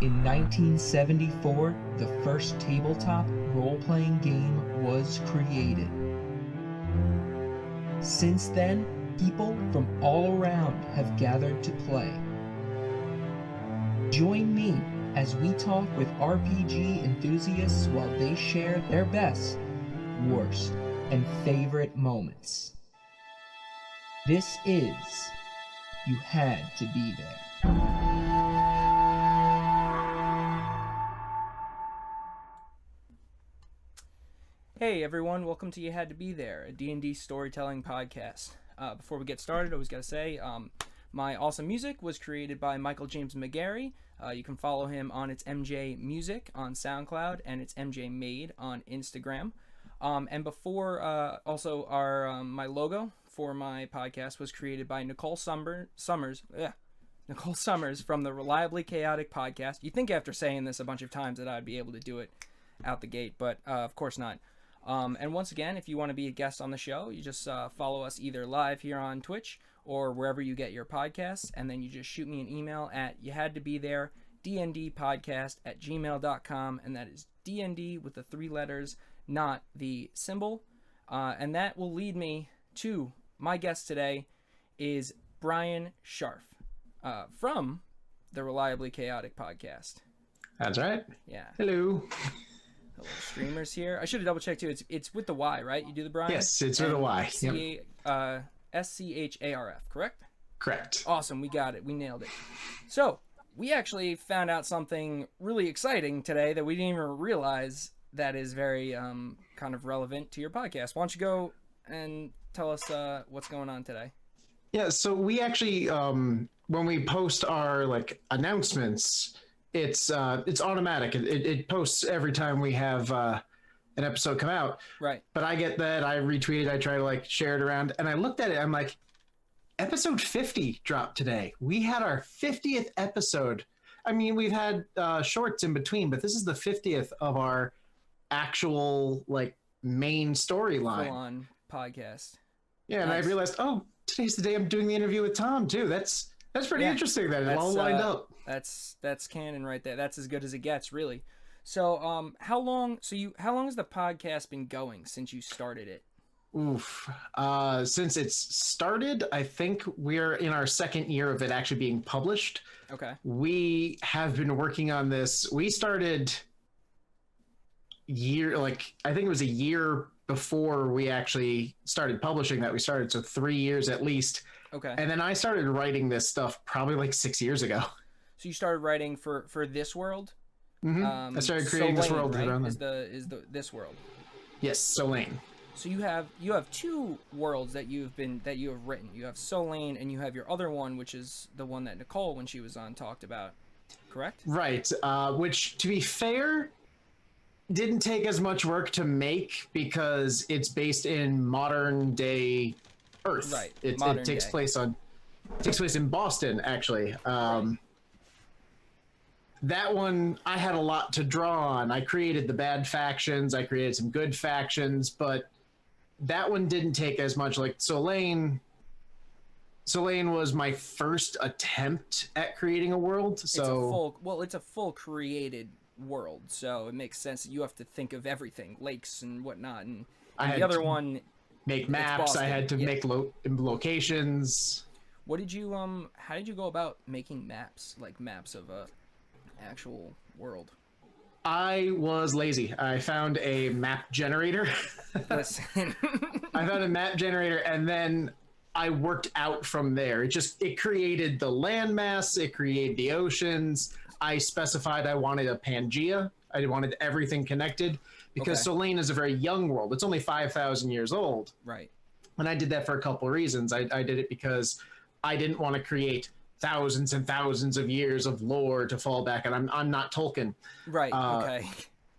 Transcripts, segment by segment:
In 1974, the first tabletop role-playing game was created. Since then, people from all around have gathered to play. Join me as we talk with RPG enthusiasts while they share their best, worst, and favorite moments. This is You Had to Be There. Hey everyone, welcome to You Had to Be There, a D&D storytelling podcast. Before we get started, I always gotta say, my awesome music was created by Michael James McGarry. You can follow him on It's MJ Music on SoundCloud and It's MJ Made on Instagram. And before, also my logo for my podcast was created by Nicole Summers from the Reliably Chaotic Podcast. You'd think after saying this a bunch of times that I'd be able to do it out the gate, but of course not. And once again, if you want to be a guest on the show, you just follow us either live here on Twitch or wherever you get your podcasts, and then you just shoot me an email at youhadtobethere@gmail.com, and that is DND with the 3 letters, not the symbol. And that will lead me to my guest today is Brian Scharf from the Reliably Chaotic Podcast. That's right. Yeah. Hello. Little streamers here. I should have double checked too. It's with the Y, right? You do the Brian? Yes, it's with a Y. Yep. SCHARF, correct? Correct. Awesome, we got it. We nailed it. So, we actually found out something really exciting today that we didn't even realize that is very kind of relevant to your podcast. Why don't you go and tell us what's going on today? Yeah, so we actually, when we post our announcements, it's automatic. It posts every time we have an episode come out. Right. But I get that. I retweet it. I try to share it around. And I looked at it. I'm like, episode 50 dropped today. We had our 50th episode. I mean, we've had shorts in between, but this is the 50th of our actual main storyline. Full-on podcast. Yeah, and I realized, today's the day I'm doing the interview with Tom too. That's pretty interesting that it all lined up. That's canon right there. That's as good as it gets, really. So, how long has the podcast been going since you started it? Since it's started, I think we're in our 2nd year of it actually being published. Okay. We have been working on this. We started I think it was a year before we actually started publishing that we started. So 3 years at least. Okay. And then I started writing this stuff probably 6 years ago. So you started writing for this world? Mm-hmm. I started creating this world right? around Is this world? Yes, Solane. So you have 2 worlds that you have written. You have Solane, and you have your other one, which is the one that Nicole, when she was on, talked about. Correct? Right. Which, to be fair, didn't take as much work to make because it's based in modern day Earth. Right. It takes day. place in Boston, actually. Right. That one, I had a lot to draw on. I created the bad factions. I created some good factions, but that one didn't take as much. Solane was my first attempt at creating a world. So it's a full created world, so it makes sense that you have to think of everything, lakes and whatnot. And the other one, make maps. I had to make locations. What did you how did you go about making maps, maps of a actual world? I was lazy. I found a map generator. Listen. I found a map generator, and then I worked out from there. It created the landmass. It created the oceans. I specified I wanted a Pangea. I wanted everything connected because Solane is a very young world. It's only 5,000 years old. Right. And I did that for a couple of reasons. I did it because I didn't want to create thousands and thousands of years of lore to fall back on. I'm not Tolkien. Right. Okay.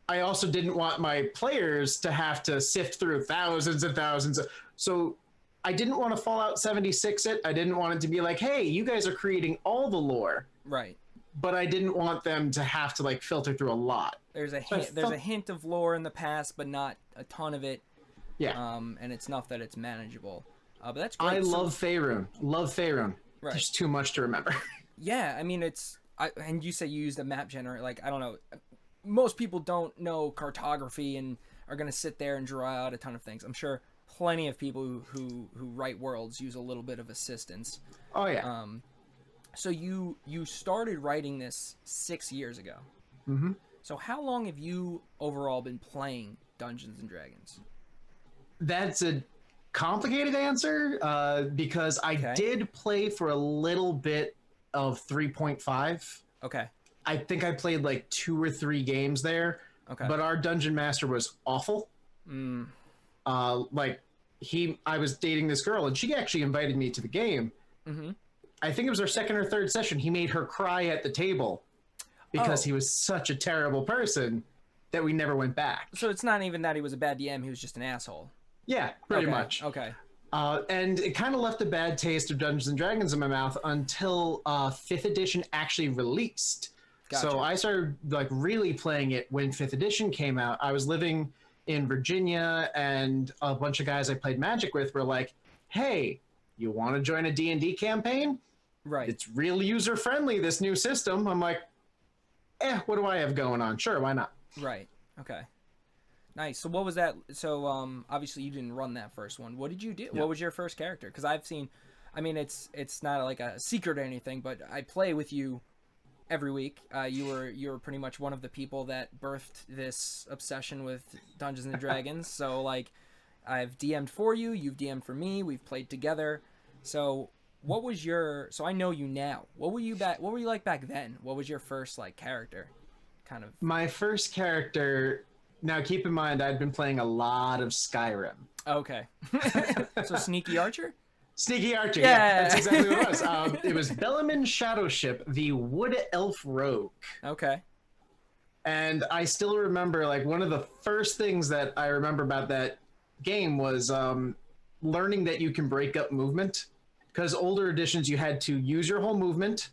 I also didn't want my players to have to sift through thousands and thousands. So I didn't want to Fallout 76 it. I didn't want it to be like, hey, you guys are creating all the lore. Right. But I didn't want them to have to filter through a lot. There's a hint of lore in the past, but not a ton of it. Yeah. And it's enough that it's manageable. But that's great. I love Faerun. Love Faerun. Right. There's too much to remember. Yeah, I mean, it's and you say you used a map generator. Like, I don't know. Most people don't know cartography and are going to sit there and draw out a ton of things. I'm sure plenty of people who write worlds use a little bit of assistance. Oh yeah. So you started writing this 6 years ago. Mm-hmm. So how long have you overall been playing Dungeons and Dragons? That's a complicated answer because I did play for a little bit of 3.5. Okay. I think I played like 2 or 3 games there. Okay. But our dungeon master was awful. Like I was dating this girl and she actually invited me to the game. Mm-hmm. I think it was our second or third session. He made her cry at the table because he was such a terrible person that we never went back. So it's not even that he was a bad DM, he was just an asshole. Yeah, pretty much. Okay. And it kind of left a bad taste of Dungeons and Dragons in my mouth until 5th edition actually released. Gotcha. So I started like really playing it when 5th edition came out. I was living in Virginia and a bunch of guys I played Magic with were like, hey, you want to join a D&D campaign? Right. It's real user friendly, this new system. I'm like, what do I have going on? Sure, why not? Right. Okay. Nice. So what was that? So obviously you didn't run that first one. What did you do? No. What was your first character? Because I've seen, I mean, it's not like a secret or anything, but I play with you every week. You were pretty much one of the people that birthed this obsession with Dungeons and Dragons. So like, I've DM'd for you, you've DM'd for me, we've played together. So what was so I know you now. What were you like back then? What was your first like character? Kind of. My first character, now keep in mind I'd been playing a lot of Skyrim. Okay. So Sneaky Archer? Sneaky Archer, Yeah. That's exactly what it was. It was Bellaman Shadowship, the Wood Elf Rogue. Okay. And I still remember, like, one of the first things that I remember about that game was learning that you can break up movement. Because older editions, you had to use your whole movement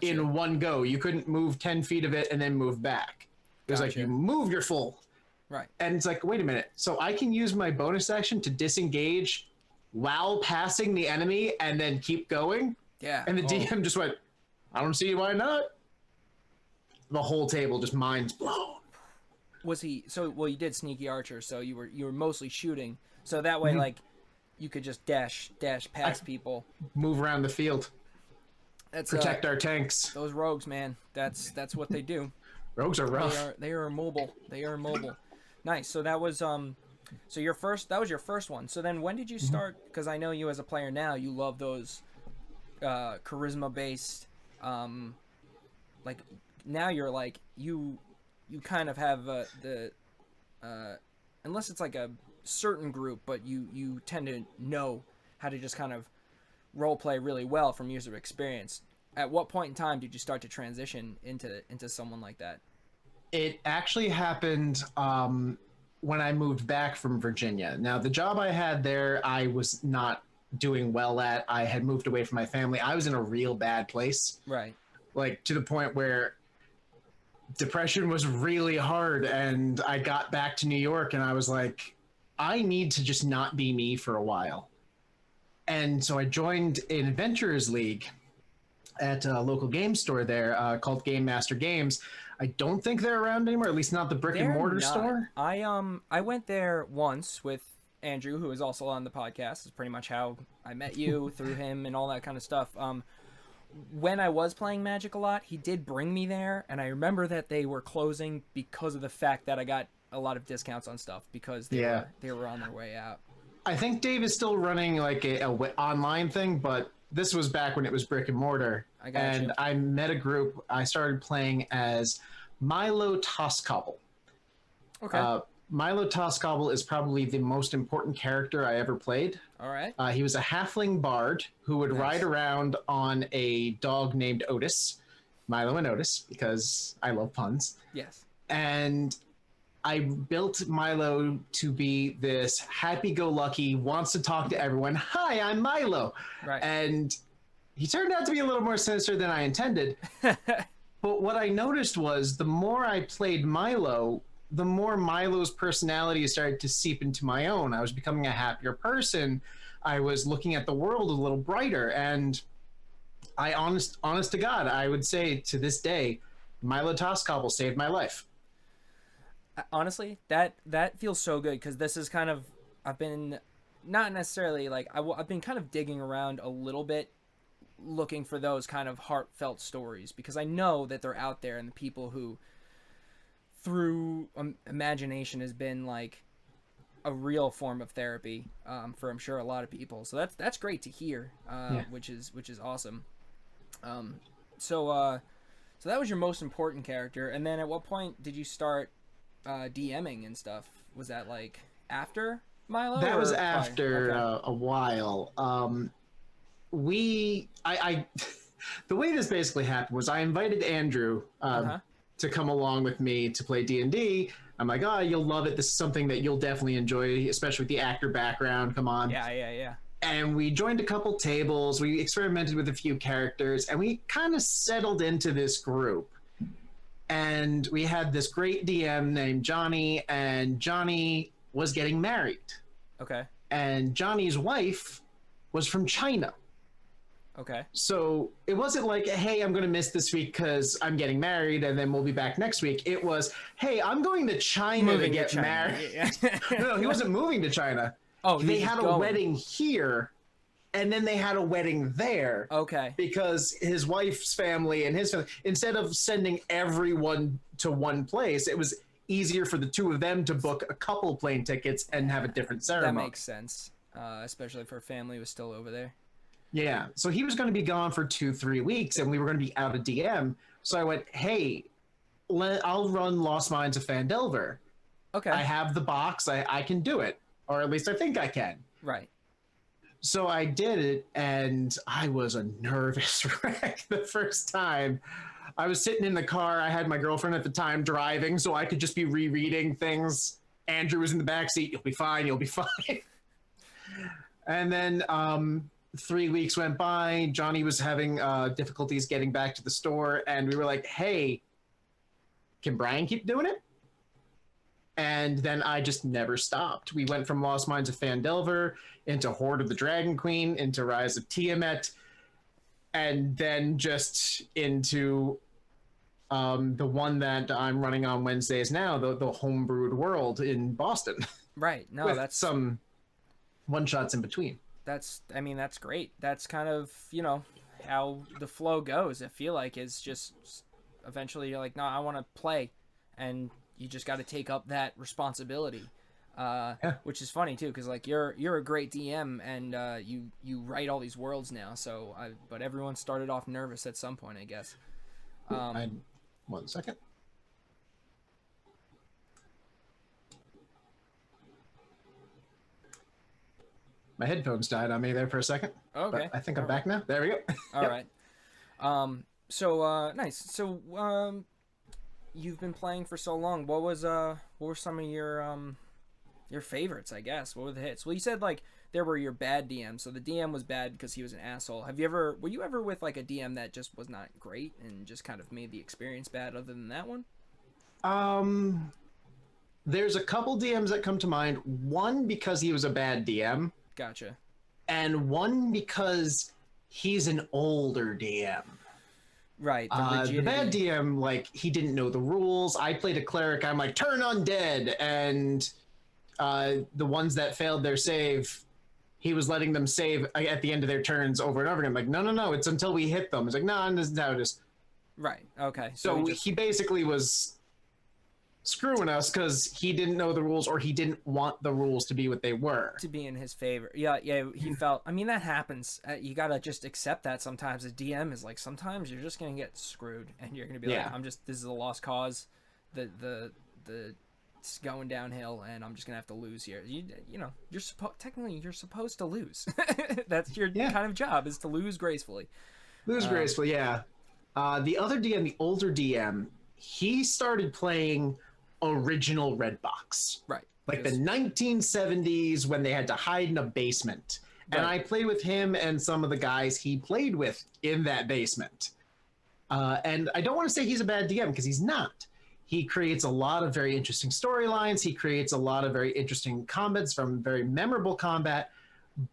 in one go. You couldn't move 10 feet of it and then move back. It was like, you move your full. Right. And it's like, wait a minute. So I can use my bonus action to disengage while passing the enemy and then keep going? Yeah. And the DM just went, I don't see why not. The whole table just minds blown. Was he you did Sneaky Archer, so you were mostly shooting. So that way like you could just dash past people. Move around the field. That's protect our tanks. Those rogues, man. That's what they do. Rogues are rough. They are immobile. They are immobile. Nice. So that was so that was your first one. So then when did you start, because I know you as a player now, you love those charisma based like now you're like you kind of have the unless it's like a certain group, but you tend to know how to just kind of role play really well from years of experience. At what point in time did you start to transition into someone like that? It actually happened when I moved back from Virginia. Now, the job I had there, I was not doing well at. I had moved away from my family. I was in a real bad place. Right. Like, to the point where depression was really hard, and I got back to New York and I was like, I need to just not be me for a while. And so I joined an Adventurers League at a local game store there called Game Master Games. I don't think they're around anymore, at least not the brick and mortar store. I went there once with Andrew, who is also on the podcast. It's pretty much how I met you, through him and all that kind of stuff. When I was playing Magic a lot, he did bring me there, and I remember that they were closing because of the fact that I got a lot of discounts on stuff because they were on their way out. I think Dave is still running like a online thing, but this was back when it was brick and mortar. I met a group. I started playing as Milo Toscobble. Okay. Milo Toscobble is probably the most important character I ever played. All right. He was a halfling bard who would ride around on a dog named Otis. Milo and Otis, because I love puns. Yes. And I built Milo to be this happy-go-lucky, wants to talk to everyone. Hi, I'm Milo. Right. And he turned out to be a little more sinister than I intended. But what I noticed was the more I played Milo, the more Milo's personality started to seep into my own. I was becoming a happier person. I was looking at the world a little brighter. And honest to God, I would say to this day, Milo Toscobble saved my life. Honestly, that feels so good, because this is kind of, I've been not necessarily like I've been kind of digging around a little bit, looking for those kind of heartfelt stories, because I know that they're out there, and the people who through imagination has been like a real form of therapy for, I'm sure, a lot of people. So that's great to hear, which is awesome. So that was your most important character, and then at what point did you start DMing and stuff? Was that like after Milo? That was after a while. I the way this basically happened was I invited Andrew to come along with me to play D&D. I'm like, oh, you'll love it. This is something that you'll definitely enjoy, especially with the actor background. Come on. Yeah. And we joined a couple tables. We experimented with a few characters, and we kind of settled into this group. And we had this great DM named Johnny, and Johnny was getting married. Okay. And Johnny's wife was from China. Okay. So it wasn't like, hey, I'm going to miss this week because I'm getting married and then we'll be back next week. It was, hey, I'm going to China to get married. Yeah. No, he wasn't moving to China. Oh, they had a wedding here, and then they had a wedding there. Okay. Because his wife's family and his family, instead of sending everyone to one place, it was easier for the two of them to book a couple plane tickets and have a different ceremony. That makes sense, especially for a family who was still over there. Yeah. So he was going to be gone for 2-3 weeks, and we were going to be out of DM. So I went, hey, I'll run Lost Mines of Phandelver. Okay. I have the box. I can do it. Or at least I think I can. Right. So I did it, and I was a nervous wreck the first time. I was sitting in the car. I had my girlfriend at the time driving, so I could just be rereading things. Andrew was in the back seat. You'll be fine. You'll be fine. And then 3 weeks went by. Johnny was having difficulties getting back to the store, and we were like, hey, can Brian keep doing it? And then I just never stopped. We went from Lost Mines of Phandelver into Horde of the Dragon Queen, into Rise of Tiamat, and then just into the one that I'm running on Wednesdays now, the Homebrewed World in Boston. Right. No, with that's some one-shots in between. That's great. That's kind of, how the flow goes. I feel like is just eventually you're like, no, I want to play, and you just got to take up that responsibility, which is funny too, because like you're a great DM, and you write all these worlds now. So, but everyone started off nervous at some point, I guess. 1 second. My headphones died on me there for a second. Okay. But I think I'm back now. There we go. All right. So nice. So you've been playing for so long. What were some of your favorites, I guess? What were the hits? Well, you said like there were your bad DMs. So the DM was bad because he was an asshole. Were you ever with like a DM that just was not great and just kind of made the experience bad other than that one? There's a couple DMs that come to mind. One because he was a bad DM. Gotcha. And one because he's an older DM. Right. The bad DM, like, he didn't know the rules. I played a cleric. I'm like, turn undead. And the ones that failed their save, he was letting them save at the end of their turns over and over again. I'm like, no, it's until we hit them. It's like, no, this is how it is. Right. Okay. So he basically was screwing us because he didn't know the rules, or he didn't want the rules to be what they were. To be in his favor. Yeah, he felt... I mean, that happens. You gotta just accept that sometimes. A DM is like, sometimes you're just gonna get screwed, and you're gonna be like, this is a lost cause. It's going downhill, and I'm just gonna have to lose here. Technically, you're supposed to lose. That's your kind of job, is to lose gracefully. Gracefully, yeah. The other DM, the older DM, he started playing original Redbox. Right. Like the 1970s when they had to hide in a basement. Right. And I played with him and some of the guys he played with in that basement. And I don't want to say he's a bad DM, because he's not. He creates a lot of very interesting storylines. He creates a lot of very interesting combats from very memorable combat.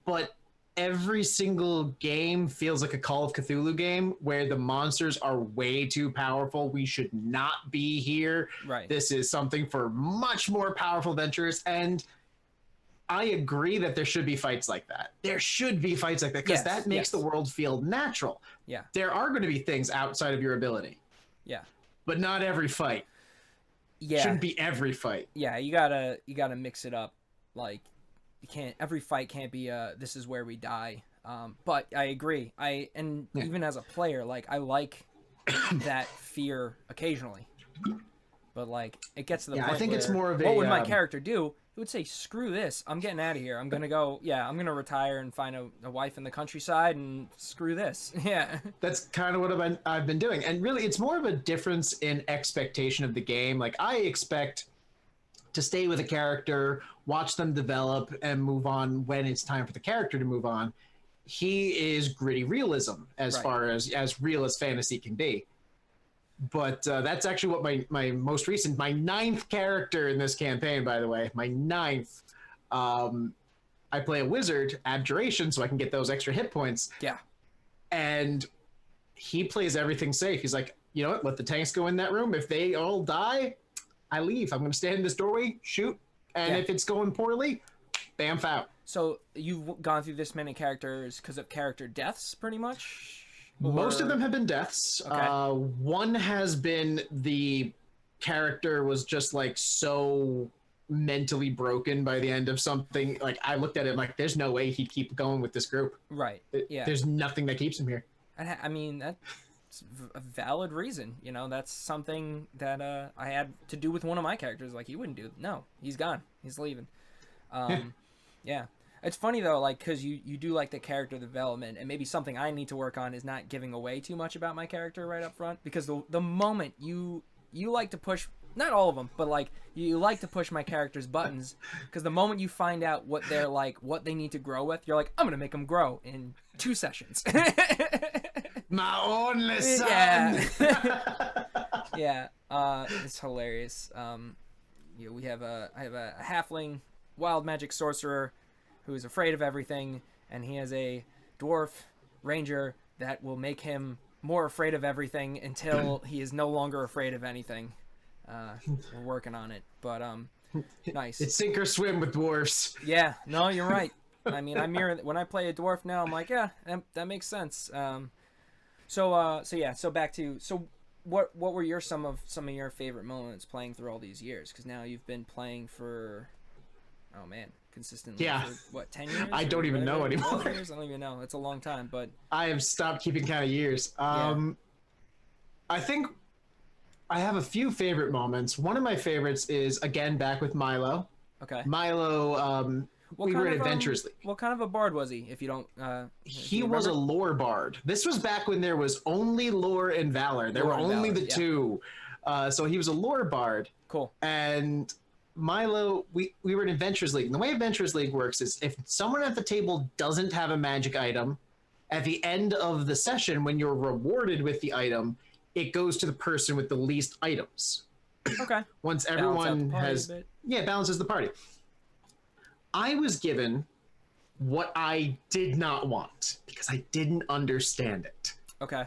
But every single game feels like a Call of Cthulhu game where the monsters are way too powerful. We should not be here. Right. This is something for much more powerful adventurers. And I agree that there should be fights like that. There should be fights like that because that makes the world feel natural. Yeah. There are going to be things outside of your ability. Yeah. But not every fight. Yeah. Shouldn't be every fight. Yeah, you gotta mix it up. Like, you can't, every fight can't be this is where we die. But I agree. Even as a player, like, I like that fear occasionally. But like, it gets to the point I think where, it's more of a, what would my character do? It would say, screw this, I'm getting out of here. I'm gonna go, I'm gonna retire and find a wife in the countryside and screw this. Yeah. That's kind of what I've been doing. And really, it's more of a difference in expectation of the game. Like, I expect to stay with a character, watch them develop, and move on when it's time for the character to move on. He is gritty realism as far as real as fantasy can be. But that's actually what my most recent, my 9th character in this campaign, by the way, my 9th. I play a wizard, Abjuration, so I can get those extra hit points. Yeah. And he plays everything safe. He's like, you know what? Let the tanks go in that room. If they all die, I leave. I'm going to stand in this doorway, shoot. And if it's going poorly, bamf out. So you've gone through this many characters because of character deaths, pretty much? Or... Most of them have been deaths. Okay. One has been the character was just like so mentally broken by the end of something. Like, I looked at it like, there's no way he'd keep going with this group. Right. Yeah. There's nothing that keeps him here. I mean, that's a valid reason. You know, that's something that I had to do with one of my characters. Like, he wouldn't do. No, he's gone. He's leaving. Yeah. It's funny, though, like, because you do like the character development, and maybe something I need to work on is not giving away too much about my character right up front, because the moment you like to push, not all of them, but, like, you like to push my character's buttons, because the moment you find out what they're like, what they need to grow with, you're like, I'm going to make them grow in 2 sessions. My only son! Yeah. It's hilarious. I have a halfling wild magic sorcerer who is afraid of everything, and he has a dwarf ranger that will make him more afraid of everything until he is no longer afraid of anything. We're working on it, but nice. It's sink or swim with dwarves. Yeah, no, you're right. I mean, when I play a dwarf now, I'm like, yeah, that makes sense. So back to, what were some of your favorite moments playing through all these years? Because now you've been playing for, oh man, consistently. Yeah. For, what, 10 years? I don't even know anymore. 12 years? I don't even know. It's a long time, but I have stopped keeping count of years. I think I have a few favorite moments. One of my favorites is, again, back with Milo. Okay. Milo, we were in Adventures League. What kind of a bard was he, if you don't... he was a lore bard. This was back when there was only lore and valor. There were only the two. So he was a lore bard. Cool. And Milo, we were in Adventures League. And the way Adventures League works is if someone at the table doesn't have a magic item, at the end of the session, when you're rewarded with the item, it goes to the person with the least items. Okay. Once everyone has... Yeah, it balances the party. I was given what I did not want because I didn't understand it. Okay.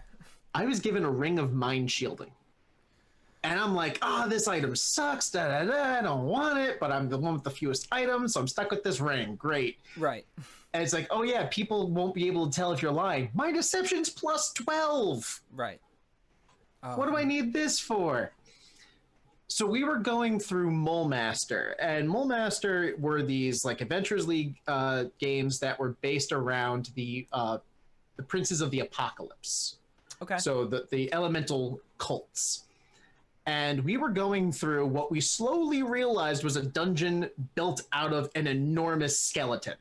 I was given a ring of mind shielding. And I'm like, this item sucks, I don't want it, but I'm the one with the fewest items, so I'm stuck with this ring. Great. Right. And it's like, oh yeah, people won't be able to tell if you're lying. My deception's plus 12. Right. What do I need this for? So we were going through Mole Master, and Mole Master were these like Adventures League games that were based around the Princes of the Apocalypse. Okay. So the elemental cults. And we were going through what we slowly realized was a dungeon built out of an enormous skeleton.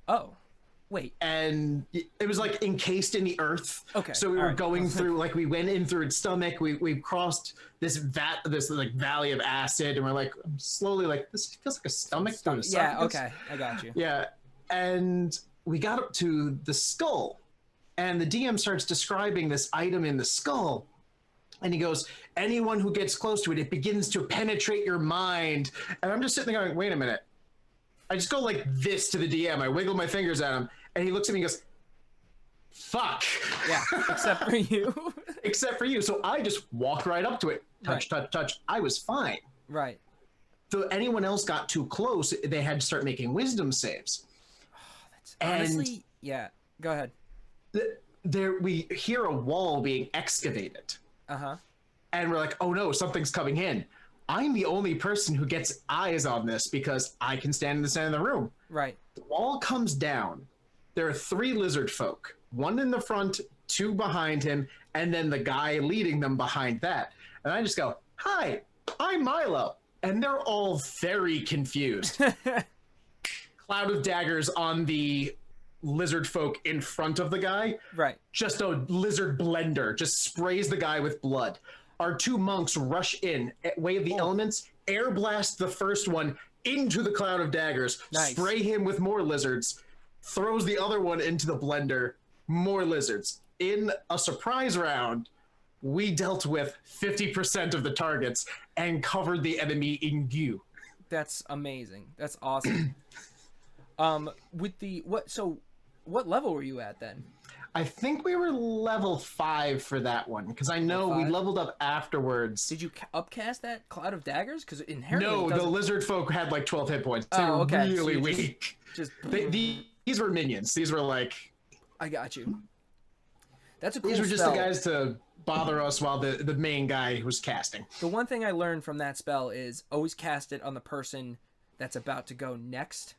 Oh. Wait. And it was like encased in the earth. Okay. So we were going through, like, we went in through its stomach. We crossed this like valley of acid, and we're like slowly like, this feels like a stomach. Yeah. Okay. I got you. Yeah. And we got up to the skull, and the DM starts describing this item in the skull. And he goes, anyone who gets close to it, it begins to penetrate your mind. And I'm just sitting there going, wait a minute. I just go like this to the DM. I wiggle my fingers at him, And he looks at me and goes, fuck. Yeah, except for you. Except for you. So I just walked right up to it. Touch, Right. touch, touch. I was fine. Right. So anyone else got too close, they had to start making wisdom saves. Honestly, yeah. Go ahead. There, we hear a wall being excavated. Uh-huh. And we're like, oh no, something's coming in. I'm the only person who gets eyes on this because I can stand in the center of the room. Right. The wall comes down. There are 3 lizard folk, 1 in the front, 2 behind him, and then the guy leading them behind that. And I just go, hi, I'm Milo. And they're all very confused. Cloud of daggers on the lizard folk in front of the guy. Right. Just a lizard blender, just sprays the guy with blood. Our 2 monks rush in, wave the elements, air blast the first one into the cloud of daggers, Nice. spray him with more lizards, throws the other one into the blender, more lizards. In a surprise round, we dealt with 50% of the targets and covered the enemy in goo. That's amazing. That's awesome. What level were you at then? I think we were level 5 for that one, because I know Level we 5? leveled up afterwards. Did you upcast that cloud of daggers? Because inherently No, it the doesn't- lizard folk had like 12 hit points. They Oh, were okay. So really you weak. just These were minions. These were like I got you. That's a cool these were just spell. the guys to bother us while the main guy was casting. The one thing I learned from that spell is always cast it on the person that's about to go next.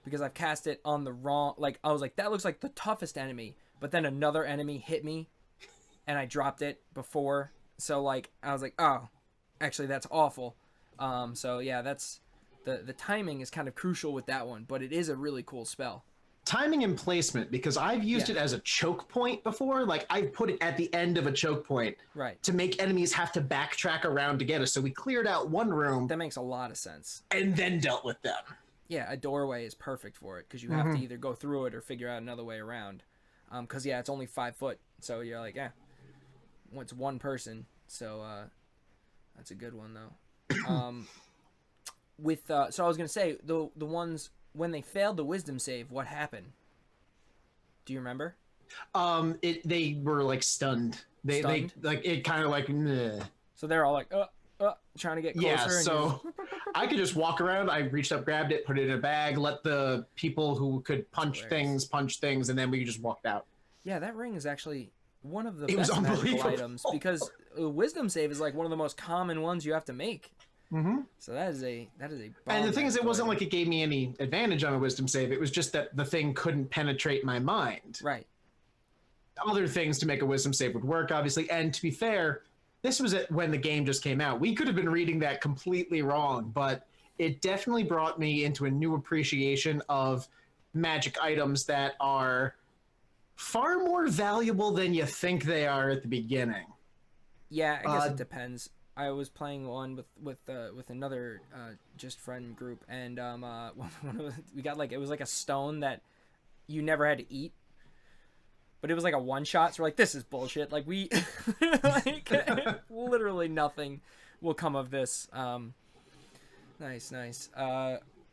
Because I've cast it on the wrong... Like, I was like, that looks like the toughest enemy. But then another enemy hit me. And I dropped it before. So, like, I was like, oh, actually, that's awful. So, yeah, that's... The timing is kind of crucial with that one. But it is a really cool spell. Timing and placement, because I've used Yeah. it as a choke point before. Like, I've put it at the end of a choke point Right. to make enemies have to backtrack around to get us. So we cleared out one room That makes a lot of sense. and then dealt with them. Yeah, a doorway is perfect for it. Because you have to either go through it or figure out another way around. Because, yeah, it's only 5 foot. So you're like, it's one person. So that's a good one, though. So I was going to say, the ones... When they failed the wisdom save, what happened? Do you remember? They were like stunned. They like it kind of like meh. So they're all like, trying to get closer. Yeah, and so I could just walk around. I reached up, grabbed it, put it in a bag, let the people who could punch things, and then we just walked out. Yeah, that ring is actually one of the It was best magical unbelievable. items because a wisdom save is like one of the most common ones you have to make. Mm-hmm. So that is a And the thing is, it magical wasn't item. like it gave me any advantage on a wisdom save. It was just that the thing couldn't penetrate my mind. Right. Other things to make a wisdom save would work, obviously. And to be fair, this was when the game just came out. We could have been reading that completely wrong, but it definitely brought me into a new appreciation of magic items that are far more valuable than you think they are at the begining. Yeah, I guess it depends. I was playing one with another just friend group, and we got like it was like a stone that you never had to eat, but it was like a one shot. So we're like, this is bullshit. Like we like literally nothing will come of this. Nice.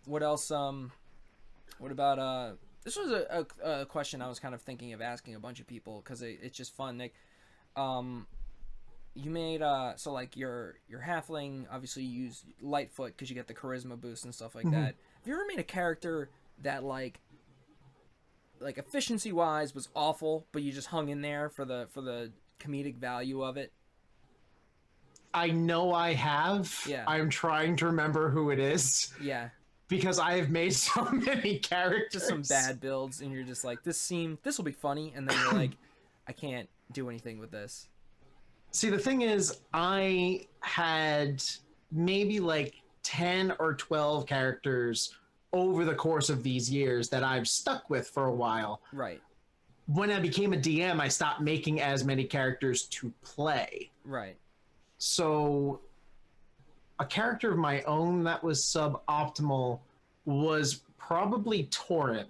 What else? What about this was a question I was kind of thinking of asking a bunch of people because it's just fun. Like, you made so like your halfling obviously you use Lightfoot because you get the charisma boost and stuff like that. Have you ever made a character that like efficiency wise was awful, but you just hung in there for the comedic value of it? I know I have. Yeah. I'm trying to remember who it is Yeah, because I have made so many characters. just some bad builds, and you're just like, this will be funny, and then you're like, I can't do anything with this. See, the thing is, I had maybe like 10 or 12 characters over the course of these years that I've stuck with for a while. Right. When I became a DM, I stopped making as many characters to play. Right. So a character of my own that was suboptimal was probably Torin.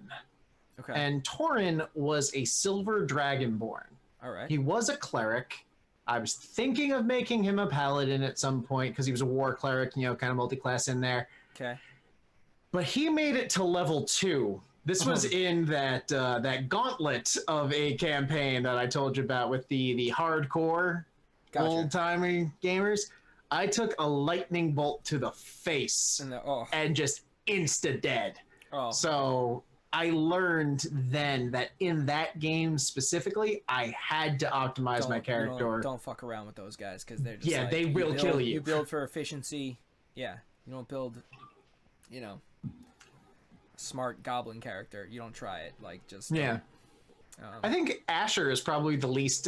Okay. And Torin was a silver dragonborn. All right. He was a cleric. I was thinking of making him a paladin at some point because he was a war cleric, kind of multi-class in there. Okay. But he made it to level 2 This was in that that gauntlet of a campaign that I told you about with the hardcore old-timey gamers. I took a lightning bolt to the face and just insta-dead. Oh. So I learned then that in that game specifically, I had to optimize my character. Don't fuck around with those guys because they're just they will kill you. You build for efficiency. Yeah, you don't build, smart goblin character. You don't try it. Like just I think Asher is probably the least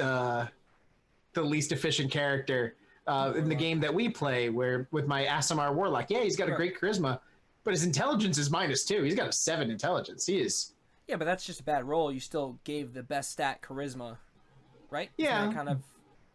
efficient character in the game that we play. Where with my Aasimar Warlock, he's got a great charisma, but his intelligence is -2. He's got a 7 intelligence. He is. Yeah, but that's just a bad roll. You still gave the best stat charisma, right? Yeah, kind of.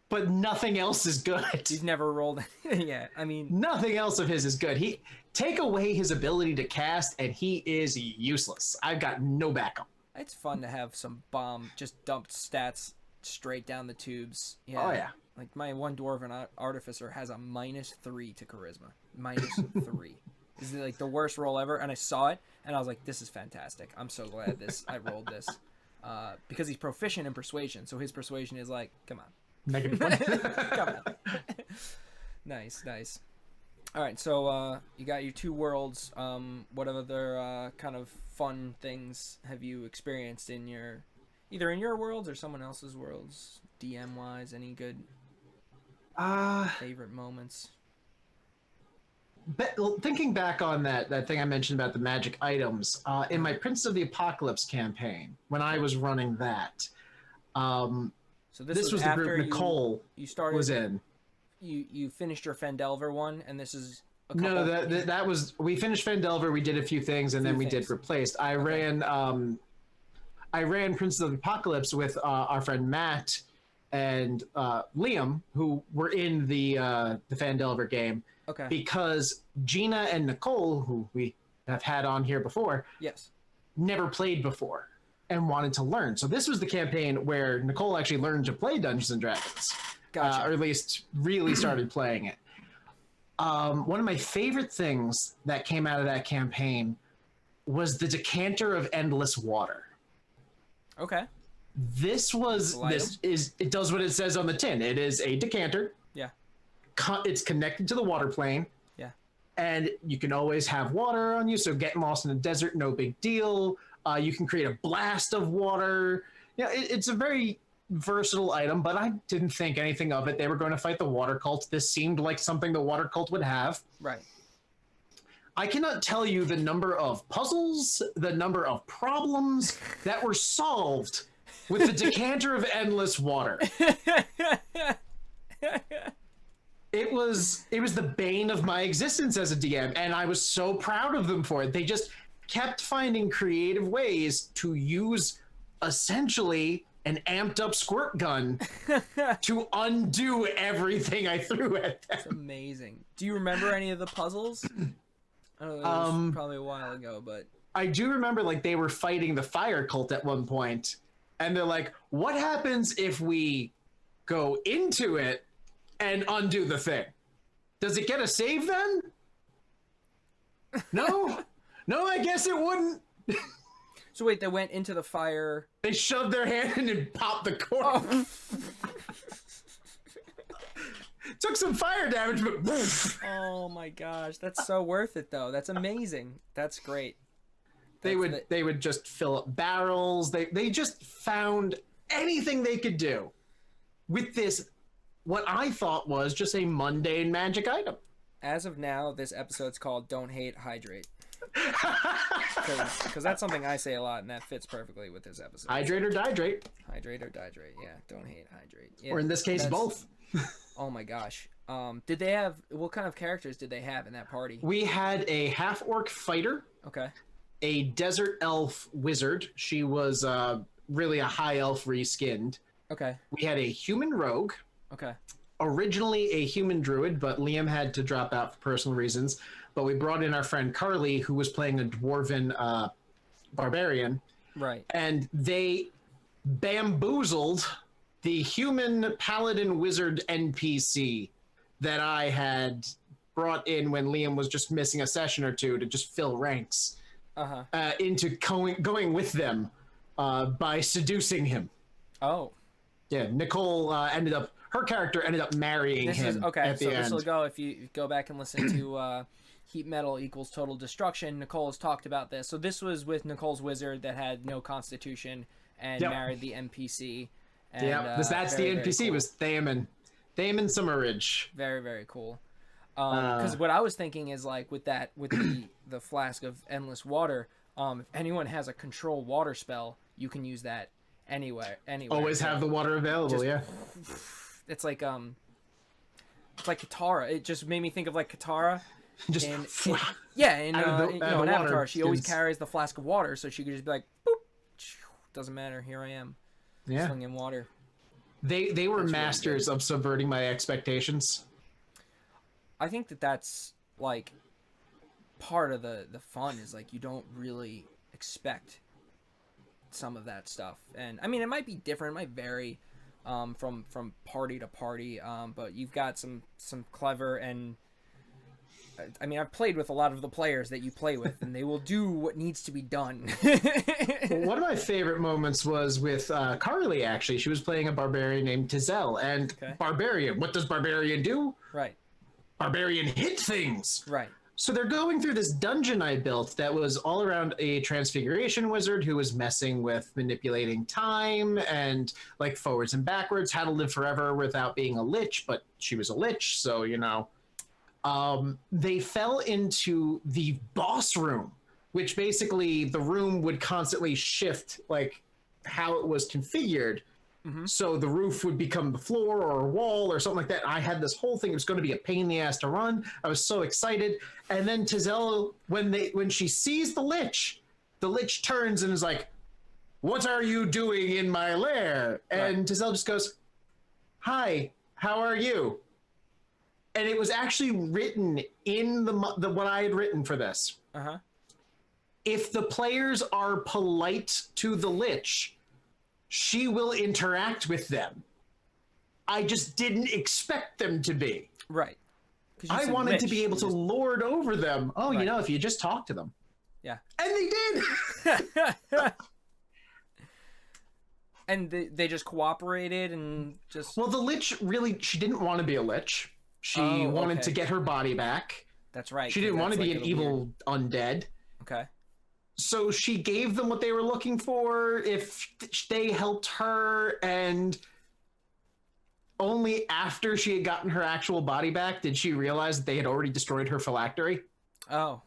But nothing else is good. He's never rolled. Yeah, I mean, nothing else of his is good. He take away his ability to cast, and he is useless. I've got no backup. It's fun to have some bomb just dumped stats straight down the tubes. Yeah. Oh yeah. Like my one dwarven artificer has a -3 to charisma. -3. This is like the worst roll ever, and I saw it, and I was like, "This is fantastic! I'm so glad I rolled this," because he's proficient in persuasion. So his persuasion is like, "Come on." -1. Come on. Nice. All right, so you got your 2 worlds. What other kind of fun things have you experienced in either in your worlds or someone else's worlds, DM wise? Any good favorite moments? Thinking back on that thing I mentioned about the magic items, in my Prince of the Apocalypse campaign, when I was running that. So this was the group Nicole was in. You finished your Phandelver one, and this is a couple... No, that was we finished Phandelver. We did a few things, and then we did Replaced. I ran Prince of the Apocalypse with our friend Matt and Liam, who were in the Phandelver game. Okay. Because Gina and Nicole, who we have had on here before, never played before and wanted to learn. So this was the campaign where Nicole actually learned to play Dungeons and Dragons. Gotcha. Or at least really started playing it. One of my favorite things that came out of that campaign was the decanter of endless water. Okay. It does what it says on the tin. It is a decanter. Yeah. It's connected to the water plane. Yeah. And you can always have water on you, so getting lost in the desert, no big deal. You can create a blast of water. Yeah, it's a very versatile item, but I didn't think anything of it. They were going to fight the water cult. This seemed like something the water cult would have. Right. I cannot tell you the number of puzzles, the number of problems that were solved with the decanter of endless water. It was the bane of my existence as a DM, and I was so proud of them for it. They just kept finding creative ways to use essentially an amped up squirt gun to undo everything I threw at them. That's amazing. Do you remember any of the puzzles? I don't know, that was probably a while ago, but I do remember like they were fighting the fire cult at one point, and they're like, what happens if we go into it and undo the thing? Does it get a save then? No? No, I guess it wouldn't. So wait, they went into the fire. They shoved their hand in and popped the cork. Oh. Took some fire damage, but oh my gosh, that's so worth it though. That's amazing. That's great. They would just fill up barrels. They just found anything they could do with this, what I thought was just a mundane magic item. As of now, this episode's called Don't Hate, Hydrate. Because that's something I say a lot, and that fits perfectly with this episode. Hydrate or dihydrate. Hydrate or dihydrate, yeah. Don't hate, hydrate. Yeah, or in this case, both. Oh my gosh. Did they have, what kind of characters did they have in that party? We had a half-orc fighter. Okay. A desert elf wizard. She was really a high elf reskinned. Okay. We had a human rogue. Okay. Originally a human druid, but Liam had to drop out for personal reasons. But we brought in our friend Carly, who was playing a dwarven barbarian. Right. And they bamboozled the human paladin wizard NPC that I had brought in when Liam was just missing a session or two to just fill ranks. into going with them by seducing him. Oh. Yeah, Nicole her character ended up marrying him at the end. This will go, if you go back and listen to Heat Metal Equals Total Destruction, Nicole has talked about this. So this was with Nicole's wizard that had no constitution and married the NPC. And, that's the NPC cool. Was Thamen Summerridge. Very, very cool. Because what I was thinking is like with the flask of endless water, if anyone has a control water spell, you can use that anywhere. Always have the water available. It's like Katara. It just made me think of like Katara. Just in Avatar, she always carries the flask of water, so she could just be like, boop, doesn't matter. Here I am. Yeah. Slinging water. They were masters of subverting my expectations. I think that's like part of the fun is like you don't really expect some of that stuff, and I mean it might be different, it might vary from party to party, but you've got some clever, and I mean I've played with a lot of the players that you play with, and they will do what needs to be done. Well, one of my favorite moments was with Carly. Actually, she was playing a barbarian named Tizel, and barbarian. What does barbarian do? Right. Barbarian hit things. Right. So they're going through this dungeon I built that was all around a transfiguration wizard who was messing with manipulating time and like forwards and backwards, how to live forever without being a lich, but she was a lich, so they fell into the boss room, which basically the room would constantly shift like how it was configured. Mm-hmm. So the roof would become the floor or a wall or something like that. I had this whole thing. It was going to be a pain in the ass to run. I was so excited. And then Tizel, when she sees the lich turns and is like, "What are you doing in my lair?" And Tizel just goes, "Hi, how are you?" And it was actually written in the what I had written for this. Uh-huh. If the players are polite to the lich, she will interact with them. I just didn't expect them to be. Right. I wanted to be able to lord over them. Oh, right. If you just talk to them. Yeah. And they did. And they just cooperated and just... Well, the lich really, she didn't want to be a lich. She wanted to get her body back. That's right. She didn't want to be an evil undead. Okay. So she gave them what they were looking for if they helped her, and only after she had gotten her actual body back did she realize that they had already destroyed her phylactery. Oh.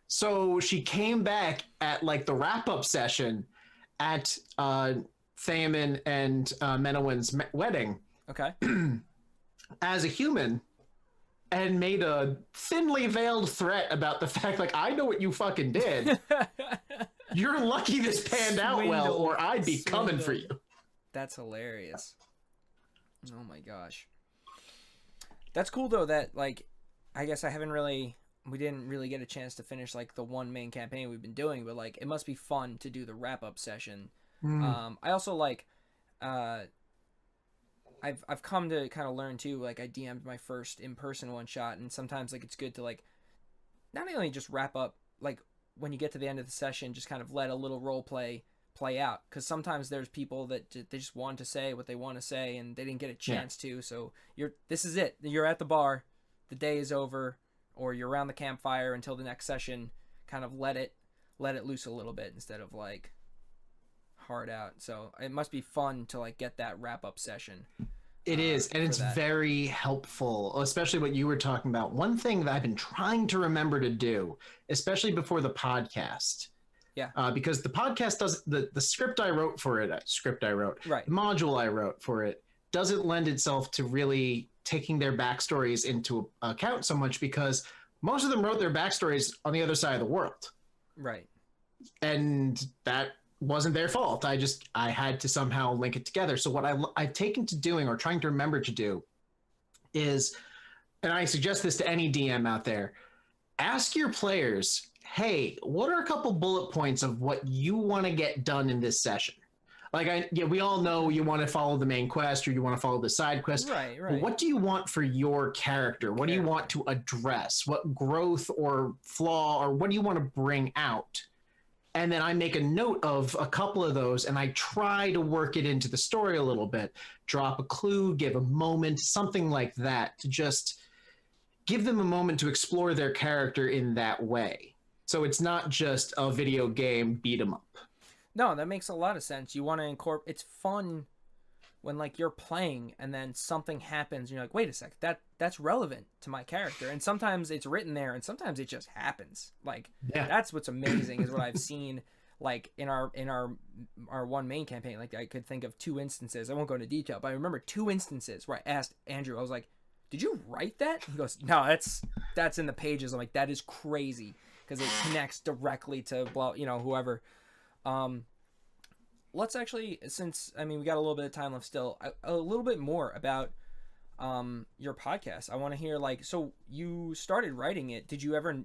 So she came back at like the wrap-up session at Thamen and Menowin's wedding. Okay. As a human, and made a thinly veiled threat about the fact, like, I know what you fucking did. You're lucky this panned out well, or I'd be coming for you. That's hilarious. Oh my gosh. That's cool though that, like, I guess we didn't really get a chance to finish like the one main campaign we've been doing, but like it must be fun to do the wrap-up session. I also like I've come to kind of learn too, like I DM'd my first in-person one shot, and sometimes like it's good to like not only just wrap up, like when you get to the end of the session, just kind of let a little role play out, because sometimes there's people that they just want to say what they want to say and they didn't get a chance to. So this is it. You're at the bar, the day is over, or you're around the campfire until the next session. Kind of let it loose a little bit instead of like hard out. So it must be fun to like get that wrap up session. It is, and it's very helpful, especially what you were talking about. One thing that I've been trying to remember to do, especially before the podcast, because the podcast does the script I wrote for it, the module I wrote for it, doesn't lend itself to really taking their backstories into account so much, because most of them wrote their backstories on the other side of the world, right? And that wasn't their fault. I had to somehow link it together. So what I've taken to doing, or trying to remember to do, is, and I suggest this to any DM out there, ask your players, hey, what are a couple bullet points of what you want to get done in this session? Like we all know you want to follow the main quest or you want to follow the side quest. Right. But what do you want for your character? What do you want to address? What growth or flaw or what do you want to bring out? And then I make a note of a couple of those and I try to work it into the story a little bit. Drop a clue, give a moment, something like that to just give them a moment to explore their character in that way. So it's not just a video game beat 'em up. No, that makes a lot of sense. You want to incorporate. It's fun when like you're playing and then something happens and you're like, wait a sec, that's relevant to my character. And sometimes it's written there and sometimes it just happens. Like that's what's amazing is what I've seen like in our one main campaign. Like I could think of 2 instances. I won't go into detail, but I remember 2 instances where I asked Andrew, I was like, did you write that? He goes, no, that's in the pages. I'm like, that is crazy because it connects directly to whoever. Let's actually, since we got a little bit of time left still, a little bit more about your podcast. I want to hear so you started writing it. Did you ever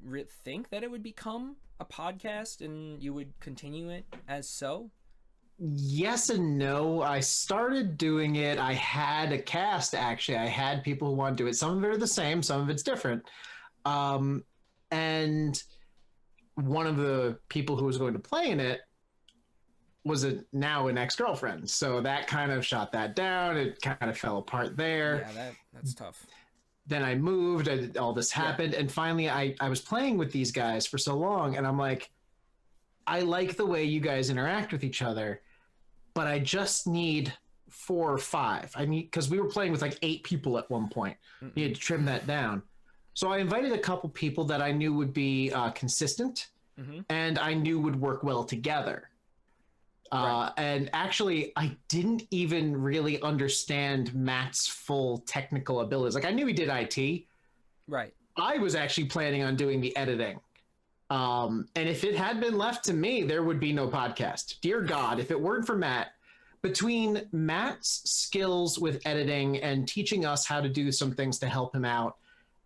think that it would become a podcast and you would continue it as so? Yes and no. I started doing it. I had a cast, actually. I had people who want to do it. Some of it are the same, some of it's different. And one of the people who was going to play in it was now an ex-girlfriend. So that kind of shot that down. It kind of fell apart there. Yeah, that's tough. Then I moved, all this happened. And finally I was playing with these guys for so long. And I'm like, I like the way you guys interact with each other, but I just need 4 or 5. Because we were playing with 8 people at one point. You had to trim that down. So I invited a couple people that I knew would be consistent and I knew would work well together. Right. And actually, I didn't even really understand Matt's full technical abilities. I knew he did IT. Right. I was actually planning on doing the editing. And if it had been left to me, there would be no podcast. Dear God, if it weren't for Matt, between Matt's skills with editing and teaching us how to do some things to help him out,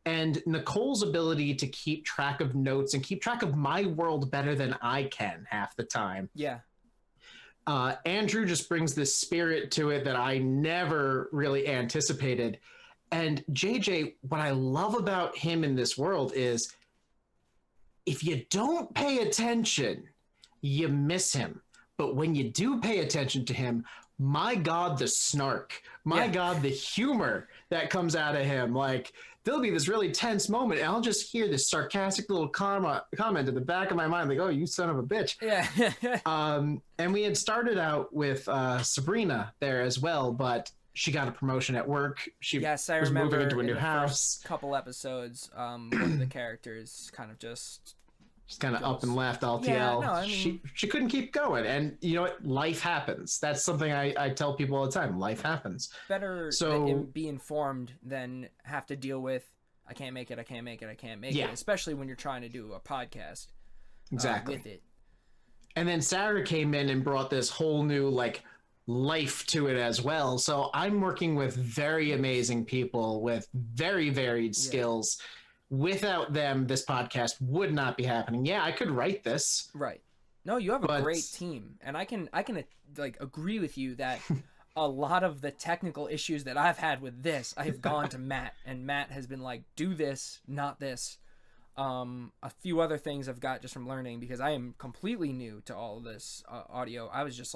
and Nicole's ability to keep track of notes and keep track of my world better than I can half the time. Yeah. Andrew just brings this spirit to it that I never really anticipated. And JJ, what I love about him in this world is if you don't pay attention, you miss him. But when you do pay attention to him, my God, the snark, my God, the humor that comes out of him. There'll be this really tense moment and I'll just hear this sarcastic little comment in the back of my mind, like, oh, you son of a bitch. Yeah. And we had started out with Sabrina there as well, but she got a promotion at work. She was moving into a new house. Couple episodes, one of the characters kind of just up and left LTL. Yeah, no, she couldn't keep going. And you know what? Life happens. That's something I tell people all the time. Life happens. Better be informed than have to deal with, I can't make it. Especially when you're trying to do a podcast. Exactly. With it. And then Sarah came in and brought this whole new life to it as well. So I'm working with very amazing people with very varied skills. Without them, this podcast would not be happening. Yeah, I could write this. Right. No, you have a great team, and I can agree with you that a lot of the technical issues that I've had with this, I have gone to Matt, and Matt has been like, do this, not this. A few other things I've got just from learning because I am completely new to all of this audio. I was just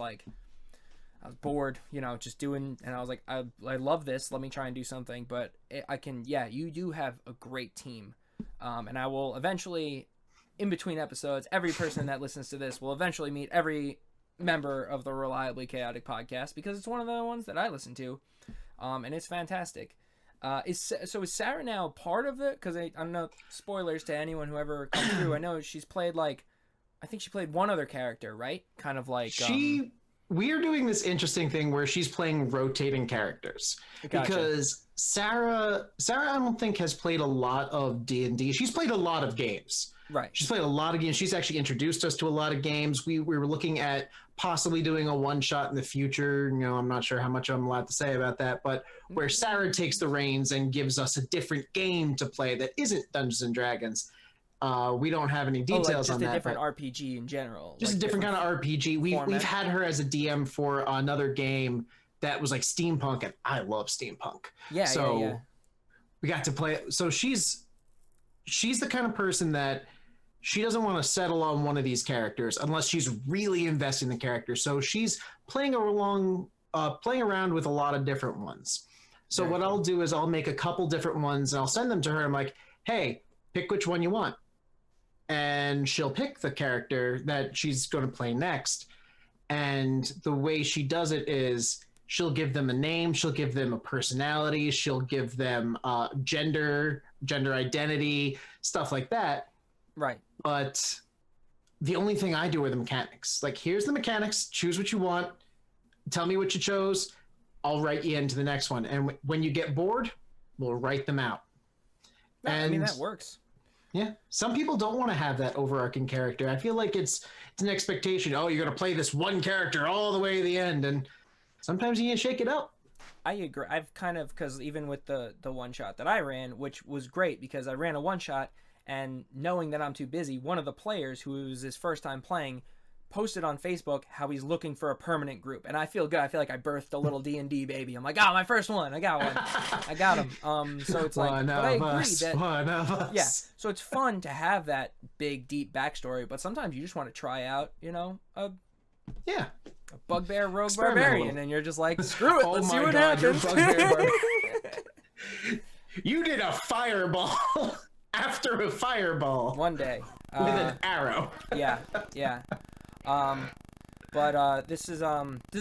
I was bored, just doing, and I was like, I love this. Let me try and do something. But you do have a great team. And I will eventually, in between episodes, every person that listens to this will eventually meet every member of the Reliably Chaotic Podcast because it's one of the ones that I listen to. And it's fantastic. Is Sarah now part of it? Because I don't know, spoilers to anyone who ever comes through. I know she's played I think she played one other character, right? Kind of like... We are doing this interesting thing where she's playing rotating characters. Gotcha. Because Sarah, I don't think has played a lot of D&D. She's played a lot of games. Right. She's played a lot of games. She's actually introduced us to a lot of games. We were looking at possibly doing a one-shot in the future. I'm not sure how much I'm allowed to say about that, but where Sarah takes the reins and gives us a different game to play that isn't Dungeons and Dragons. We don't have any like details just on that. a different RPG in general. Just like a different kind of RPG. We've had her as a DM for another game that was like steampunk, and I love steampunk. Yeah. We got to play. So she's the kind of person that she doesn't want to settle on one of these characters unless she's really invested in the character. So she's playing around with a lot of different ones. So what I'll do is I'll make a couple different ones and I'll send them to her. I'm like, hey, pick which one you want. And she'll pick the character that she's going to play next. And the way she does it is she'll give them a name, she'll give them a personality, she'll give them gender identity, stuff like that. Right. But the only thing I do are the mechanics. Like, here's the mechanics, choose what you want, tell me what you chose, I'll write you into the next one. And when you get bored, we'll write them out. No, I mean, that works. Yeah. Some people don't want to have that overarching character. I feel like it's an expectation. Oh, you're going to play this one character all the way to the end. And sometimes you need to shake it up. I agree. I've kind of, because even with the one shot that I ran, which was great because I ran a one shot, and knowing that I'm too busy, one of the players who was his first time playing posted on Facebook how he's looking for a permanent group, and I feel good. I feel like I birthed a little D&D baby. I'm like, oh, my first one, I got one, I got him. So it's like, but I agree that one of us. Yeah. So it's fun to have that big, deep backstory, but sometimes you just want to try out, a bugbear rogue barbarian, and you're just like, screw it, let's see what happens. You did a fireball after a fireball. One day. With an arrow. Yeah. But this has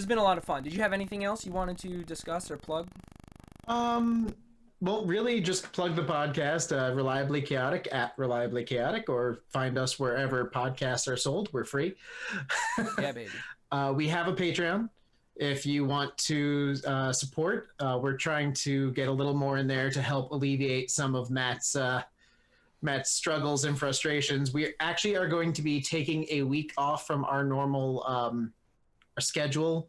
been a lot of fun. Did you have anything else you wanted to discuss or plug? Well, really just plug the podcast, Reliably Chaotic, at Reliably Chaotic, or find us wherever podcasts are sold. We're free. Yeah, baby. We have a Patreon. If you want to support, we're trying to get a little more in there to help alleviate some of Matt's struggles and frustrations. We actually are going to be taking a week off from our normal our schedule.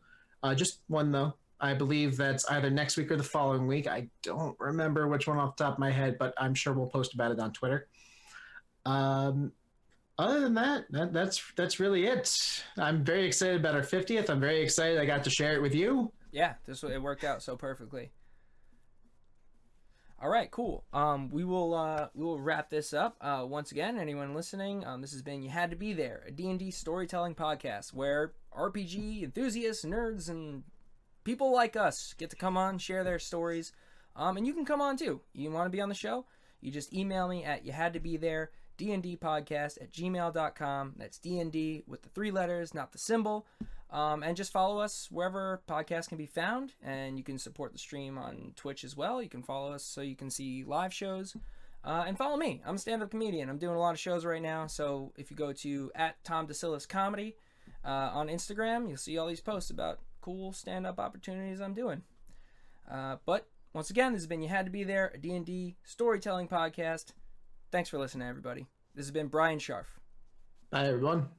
Just one, though. I believe that's either next week or the following week. I don't remember which one off the top of my head, but I'm sure we'll post about it on Twitter. Other than that, that's really it. I'm very excited about our 50th. I'm very excited I got to share it with you. Yeah, it worked out so perfectly. All right, cool. We will wrap this up. Once again, anyone listening, this has been You Had to Be There, a D&D storytelling podcast where RPG enthusiasts, nerds, and people like us get to come on, share their stories, and you can come on too. You want to be on the show? You just email me at youhadtobethere, dndpodcast@gmail.com. That's DND with the 3 letters, not the symbol. And just follow us wherever podcasts can be found, and you can support the stream on Twitch as well. You can follow us so you can see live shows, and follow me. I'm a stand-up comedian. I'm doing a lot of shows right now, so if you go to @TomDeCillis on Instagram, you'll see all these posts about cool stand-up opportunities I'm doing. But once again, this has been You Had to Be There, a D&D storytelling podcast. Thanks for listening, everybody. This has been Brian Scharf. Bye, everyone.